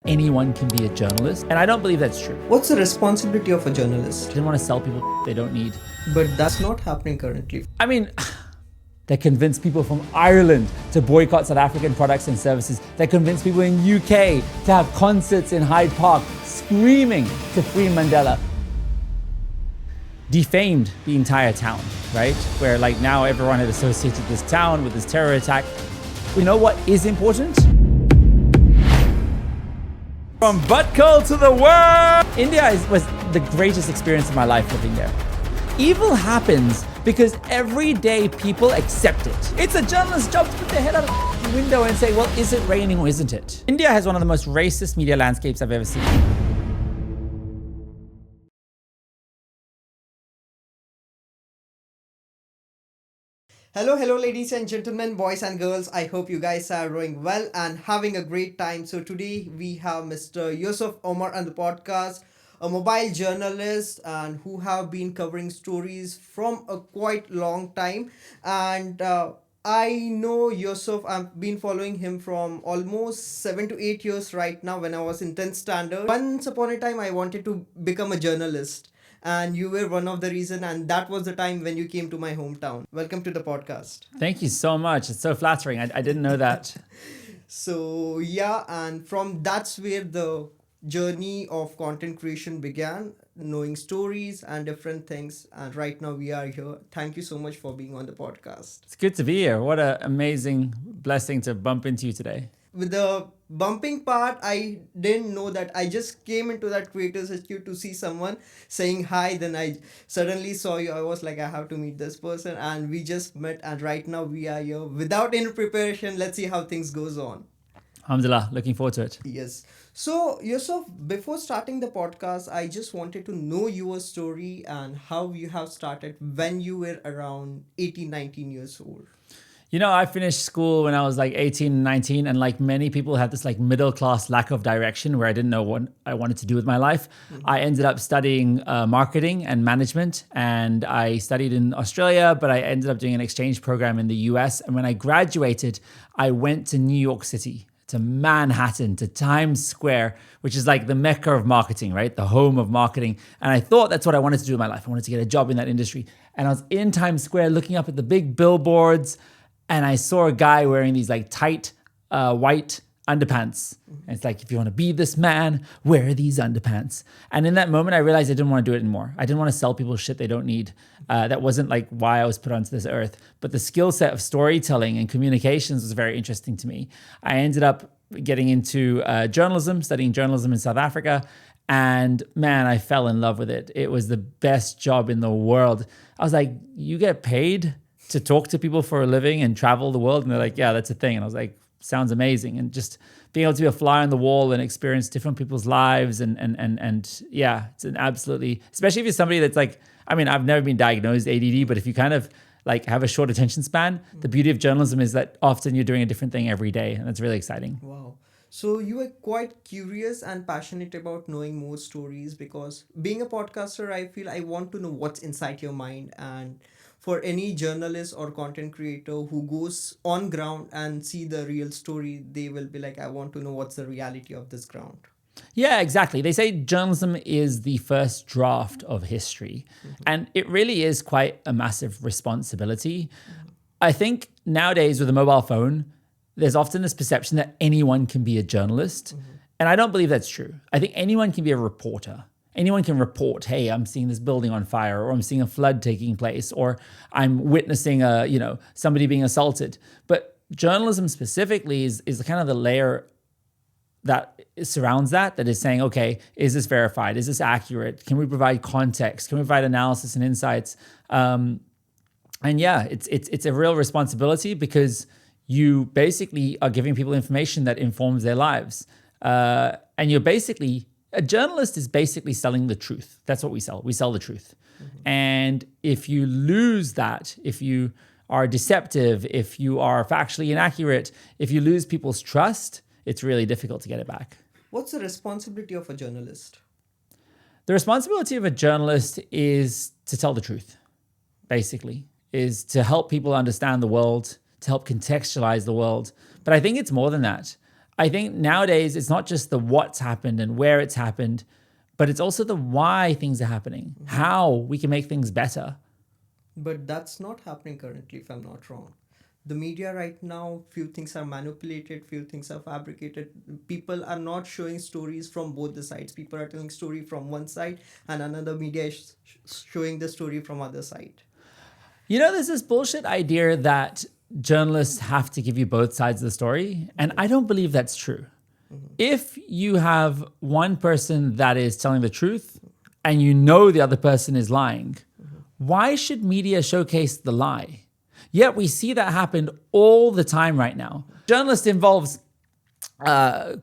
anyone can be a journalist. And I don't believe that's true. What's the responsibility of a journalist? I didn't want to sell people they don't need. But that's not happening currently. I mean, they convinced people from Ireland to boycott South African products and services. They convinced people in UK to have concerts in Hyde Park screaming to free Mandela. Defamed the entire town, right? Where like now everyone had associated this town with this terror attack. You know what is important? From Buttkal to the world! India was the greatest experience of my life living there. Evil happens because every day people accept it. It's a journalist's job to put their head out of the window and say, well, is it raining or isn't it? India has one of the most racist media landscapes I've ever seen. Hello ladies and gentlemen, boys and girls. I hope you guys are doing well and having a great time. So today we have Mr. Yusuf Omar on the podcast, a mobile journalist and who have been covering stories from a quite long time. And I know Yusuf, I've been following him from almost 7 to 8 years right now when I was in 10th standard. Once upon a time, I wanted to become a journalist. And you were one of the reason, and that was the time when you came to my hometown. Welcome to the podcast. Thank you so much. It's so flattering. I didn't know that. So yeah, and from that's where the journey of content creation began, knowing stories and different things. And right now we are here. Thank you so much for being on the podcast. It's good to be here. What an amazing blessing to bump into you today. With the bumping part, I didn't know that. I just came into that creators HQ to see someone saying hi. Then I suddenly saw you. I was like, I have to meet this person, and we just met. And right now we are here without any preparation. Let's see how things goes on. Alhamdulillah, looking forward to it. Yes. So Yusuf, before starting the podcast, I just wanted to know your story and how you have started when you were around 18, 19 years old. You know, I finished school when I was like 18, 19, and like many people had this like middle class lack of direction where I didn't know what I wanted to do with my life. I ended up studying marketing and management, and I studied in Australia, but I ended up doing an exchange program in the US. And when I graduated, I went to New York City, to Manhattan, to Times Square, which is like the mecca of marketing, right? The home of marketing. And I thought that's what I wanted to do in my life. I wanted to get a job in that industry. And I was in Times Square looking up at the big billboards, and I saw a guy wearing these like tight white underpants. And it's like, if you want to be this man, wear these underpants. And in that moment, I realized I didn't want to do it anymore. I didn't want to sell people shit they don't need. That wasn't like why I was put onto this earth. But the skill set of storytelling and communications was very interesting to me. I ended up getting into journalism, studying journalism in South Africa. And man, I fell in love with it. It was the best job in the world. I was like, you get paid to talk to people for a living and travel the world? And they're like, yeah, that's a thing. And I was like, sounds amazing. And just being able to be a fly on the wall and experience different people's lives. And yeah, it's an absolutely, especially if you're somebody that's like, I mean, I've never been diagnosed ADD, but if you kind of like have a short attention span, the beauty of journalism is that often you're doing a different thing every day. And it's really exciting. Wow. So you were quite curious and passionate about knowing more stories, because being a podcaster, I feel I want to know what's inside your mind. And for any journalist or content creator who goes on ground and see the real story, they will be like, I want to know what's the reality of this ground. Yeah, exactly. They say journalism is the first draft of history. And it really is quite a massive responsibility. I think nowadays with a mobile phone, there's often this perception that anyone can be a journalist. And I don't believe that's true. I think anyone can be a reporter. Anyone can report, hey, I'm seeing this building on fire, or I'm seeing a flood taking place, or I'm witnessing somebody being assaulted. But journalism specifically is kind of the layer that surrounds that is saying, okay, is this verified? Is this accurate? Can we provide context? Can we provide analysis and insights? And yeah, it's a real responsibility, because you basically are giving people information that informs their lives. And you're basically, a journalist is basically selling the truth. That's what we sell. We sell the truth. And if you lose that, if you are deceptive, if you are factually inaccurate, if you lose people's trust, it's really difficult to get it back. What's the responsibility of a journalist? The responsibility of a journalist is to tell the truth, basically, is to help people understand the world, to help contextualize the world. But I think it's more than that. I think nowadays it's not just the what's happened and where it's happened, but it's also the why things are happening, how we can make things better. But that's not happening currently, if I'm not wrong. The media right now, few things are manipulated, few things are fabricated. People are not showing stories from both the sides. People are telling story from one side, and another media is showing the story from other side. You know, there's this bullshit idea that journalists have to give you both sides of the story, and I don't believe that's true. If you have one person that is telling the truth and you know the other person is lying, why should media showcase the lie? Yet we see that happen all the time right now. Journalist involves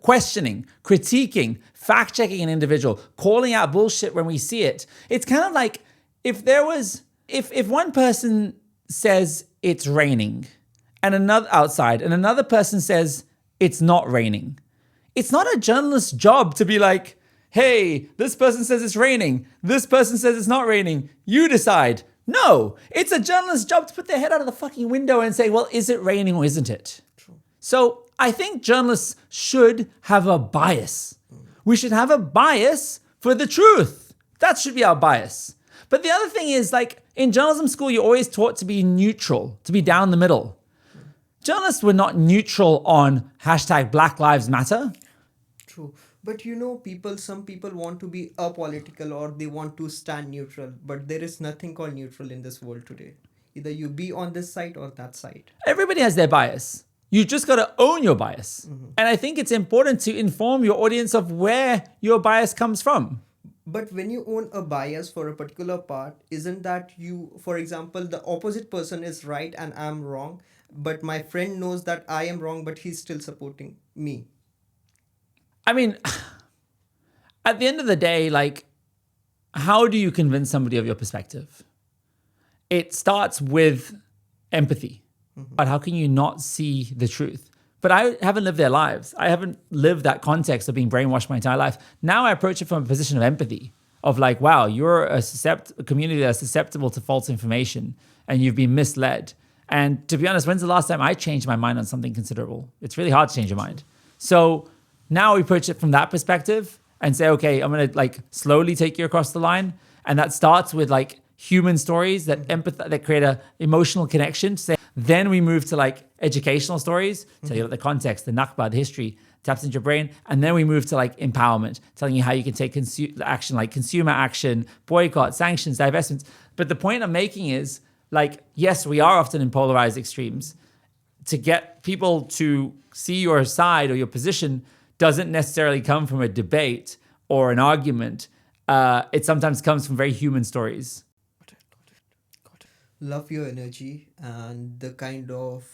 questioning, critiquing, fact-checking an individual, calling out bullshit when we see it. It's kind of like if one person says it's raining and another outside and another person says it's not raining. It's not a journalist's job to be like, hey, this person says it's raining. This person says it's not raining. You decide. No, it's a journalist's job to put their head out of the fucking window and say, well, is it raining or isn't it? True. So I think journalists should have a bias. We should have a bias for the truth. That should be our bias. But the other thing is, like, in journalism school, you're always taught to be neutral, to be down the middle. Journalists were not neutral on hashtag Black Lives Matter. True. But some people want to be apolitical or they want to stand neutral. But there is nothing called neutral in this world today. Either you be on this side or that side. Everybody has their bias. You just got to own your bias. And I think it's important to inform your audience of where your bias comes from. But when you own a bias for a particular part, isn't that for example, the opposite person is right and I'm wrong, but my friend knows that I am wrong, but he's still supporting me? I mean, at the end of the day, like, how do you convince somebody of your perspective? It starts with empathy. But how can you not see the truth? But I haven't lived their lives. I haven't lived that context of being brainwashed my entire life. Now I approach it from a position of empathy, of like, wow, you're a community that's susceptible to false information and you've been misled. And to be honest, when's the last time I changed my mind on something considerable? It's really hard to change your mind. So now we approach it from that perspective and say, okay, I'm going to like slowly take you across the line. And that starts with like human stories that create a emotional connection. Then we move to like educational stories, tell you about the context, the Nakba, the history, taps into your brain. And then we move to like empowerment, telling you how you can take action, like consumer action, boycott, sanctions, divestments. But the point I'm making is like, yes, we are often in polarized extremes. To get people to see your side or your position doesn't necessarily come from a debate or an argument. It sometimes comes from very human stories. Love your energy and the kind of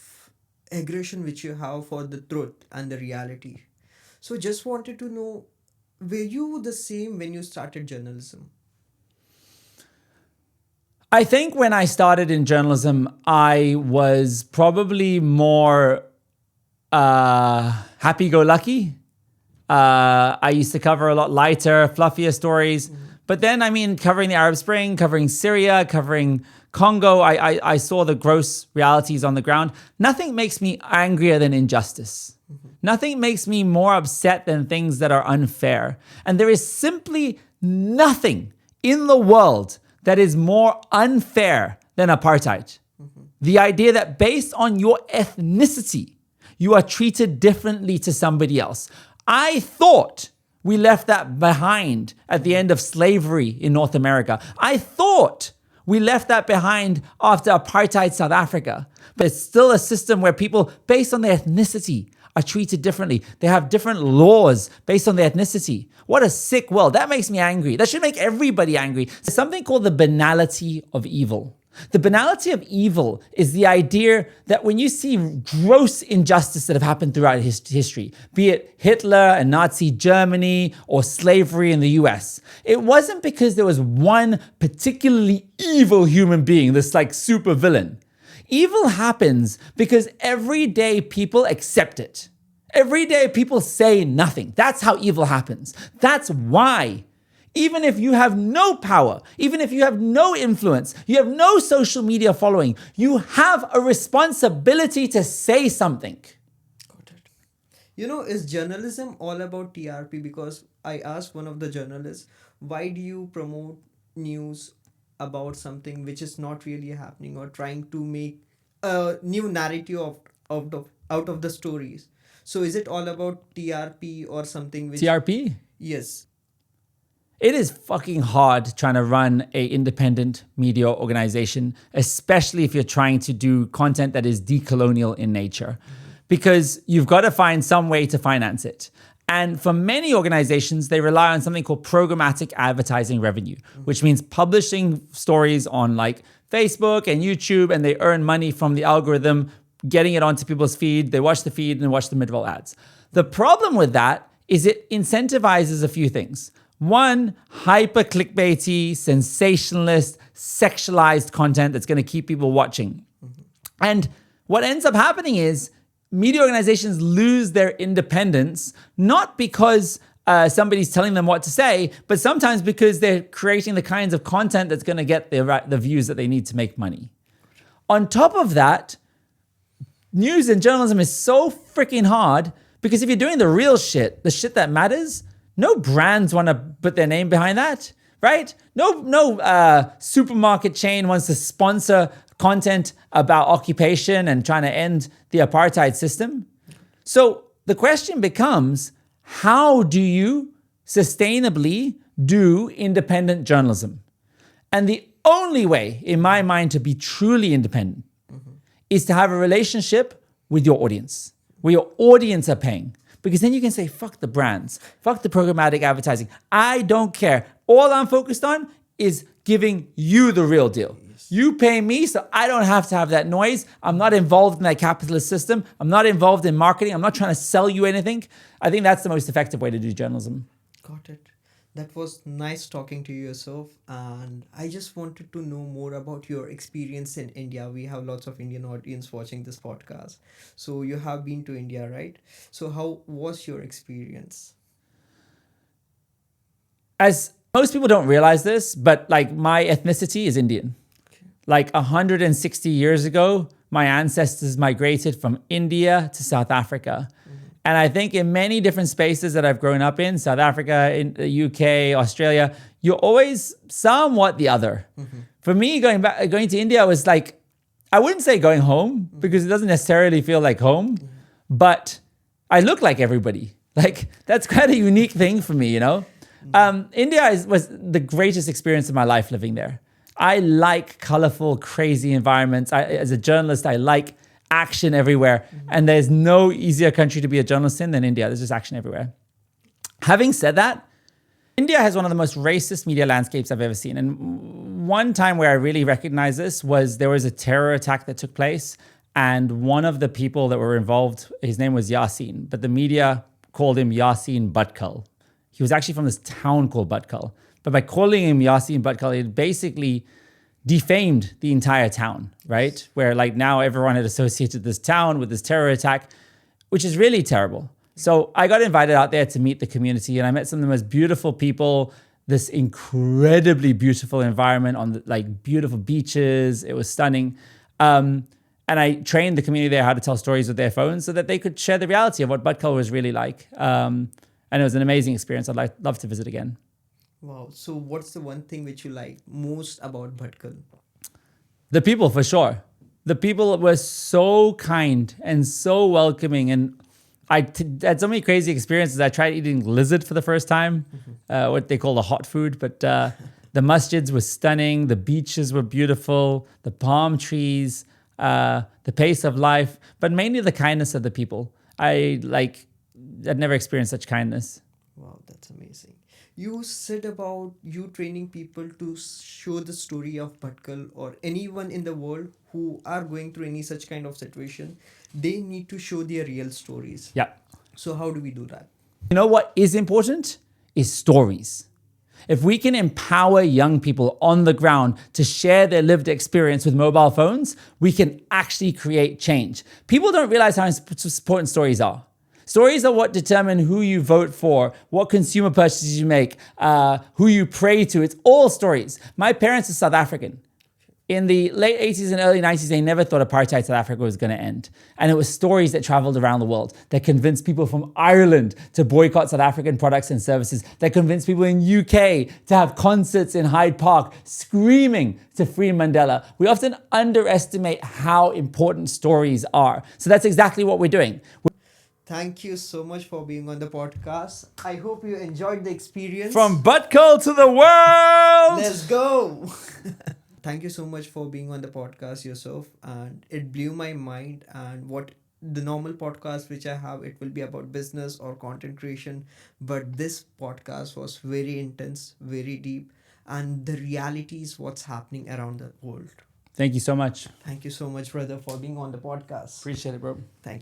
aggression which you have for the truth and the reality. So just wanted to know, were you the same when you started journalism? I think when I started in journalism, I was probably more happy-go-lucky. I used to cover a lot lighter, fluffier stories. But then, I mean, covering the Arab Spring, covering Syria, covering Congo, I saw the gross realities on the ground. Nothing makes me angrier than injustice. Nothing makes me more upset than things that are unfair. And there is simply nothing in the world that is more unfair than apartheid. The idea that based on your ethnicity, you are treated differently to somebody else. I thought we left that behind at the end of slavery in North America. I thought we left that behind after apartheid South Africa. But it's still a system where people, based on their ethnicity, are treated differently. They have different laws based on their ethnicity. What a sick world. That makes me angry. That should make everybody angry. There's something called the banality of evil. The banality of evil is the idea that when you see gross injustice that have happened throughout history, be it Hitler and Nazi Germany or slavery in the US, it wasn't because there was one particularly evil human being, this like super villain. Evil happens because every day people accept it. Every day people say nothing. That's how evil happens. That's why. Even if you have no power, even if you have no influence, you have no social media following, you have a responsibility to say something. Got it. Is journalism all about TRP? Because I asked one of the journalists, why do you promote news about something which is not really happening, or trying to make a new narrative out of the stories? So is it all about TRP or something which? TRP? Yes. It is fucking hard trying to run a independent media organization, especially if you're trying to do content that is decolonial in nature, because you've got to find some way to finance it. And for many organizations, they rely on something called programmatic advertising revenue, which means publishing stories on like Facebook and YouTube, and they earn money from the algorithm, getting it onto people's feed. They watch the feed and watch the mid-roll ads. The problem with that is it incentivizes a few things. One, hyper clickbaity, sensationalist, sexualized content that's going to keep people watching. And what ends up happening is media organizations lose their independence, not because somebody's telling them what to say, but sometimes because they're creating the kinds of content that's going to get the views that they need to make money. On top of that, news and journalism is so freaking hard because if you're doing the real shit, the shit that matters, no brands want to put their name behind that, right? No supermarket chain wants to sponsor content about occupation and trying to end the apartheid system. So the question becomes, how do you sustainably do independent journalism? And the only way, in my mind, to be truly independent is to have a relationship with your audience, where your audience are paying. Because then you can say, fuck the brands, fuck the programmatic advertising. I don't care. All I'm focused on is giving you the real deal. You pay me, so I don't have to have that noise. I'm not involved in that capitalist system. I'm not involved in marketing. I'm not trying to sell you anything. I think that's the most effective way to do journalism. Got it. That was nice talking to you, Yusuf. And I just wanted to know more about your experience in India. We have lots of Indian audience watching this podcast. So you have been to India, right? So how was your experience? As most people don't realize this, but like my ethnicity is Indian. Like 160 years ago, my ancestors migrated from India to South Africa. And I think in many different spaces that I've grown up in, South Africa, in the UK, Australia, you're always somewhat the other. For me, going to India was like, I wouldn't say going home because it doesn't necessarily feel like home, but I look like everybody. Like that's quite a unique thing for me, you know? India was the greatest experience of my life living there. I like colorful, crazy environments. As a journalist, I like action everywhere. And there's no easier country to be a journalist in than India. There's just action everywhere. Having said that, India has one of the most racist media landscapes I've ever seen. And one time where I really recognized this was there was a terror attack that took place. And one of the people that were involved, his name was Yasin, but the media called him Yasin Buttkal. He was actually from this town called Buttkal. But by calling him Yasin Bhatkal, it basically defamed the entire town, right? Where like now everyone had associated this town with this terror attack, which is really terrible. So I got invited out there to meet the community, and I met some of the most beautiful people, this incredibly beautiful environment on the, like beautiful beaches. It was stunning. And I trained the community there how to tell stories with their phones so that they could share the reality of what Buttkal was really like. And it was an amazing experience. I'd love to visit again. Wow. So what's the one thing which you like most about Bhatkal? The people, for sure. The people were so kind and so welcoming. And I had so many crazy experiences. I tried eating lizard for the first time, what they call the hot food. But the masjids were stunning. The beaches were beautiful. The palm trees, the pace of life, but mainly the kindness of the people. I'd never experienced such kindness. Wow, that's amazing. You said about you training people to show the story of Bhatkal, or anyone in the world who are going through any such kind of situation. They need to show their real stories. Yeah. So how do we do that? You know what is important is stories. If we can empower young people on the ground to share their lived experience with mobile phones, we can actually create change. People don't realize how important stories are. Stories are what determine who you vote for, what consumer purchases you make, who you pray to. It's all stories. My parents are South African. In the late 80s and early 90s, they never thought apartheid South Africa was going to end. And it was stories that traveled around the world that convinced people from Ireland to boycott South African products and services, that convinced people in UK to have concerts in Hyde Park screaming to free Mandela. We often underestimate how important stories are. So that's exactly what we're doing. Thank you so much for being on the podcast. I hope you enjoyed the experience. From Buttkal to the world! Let's go! Thank you so much for being on the podcast, Yusuf. And it blew my mind. And what the normal podcast which I have, it will be about business or content creation. But this podcast was very intense, very deep. And the reality is what's happening around the world. Thank you so much. Thank you so much, brother, for being on the podcast. Appreciate it, bro. Thank you.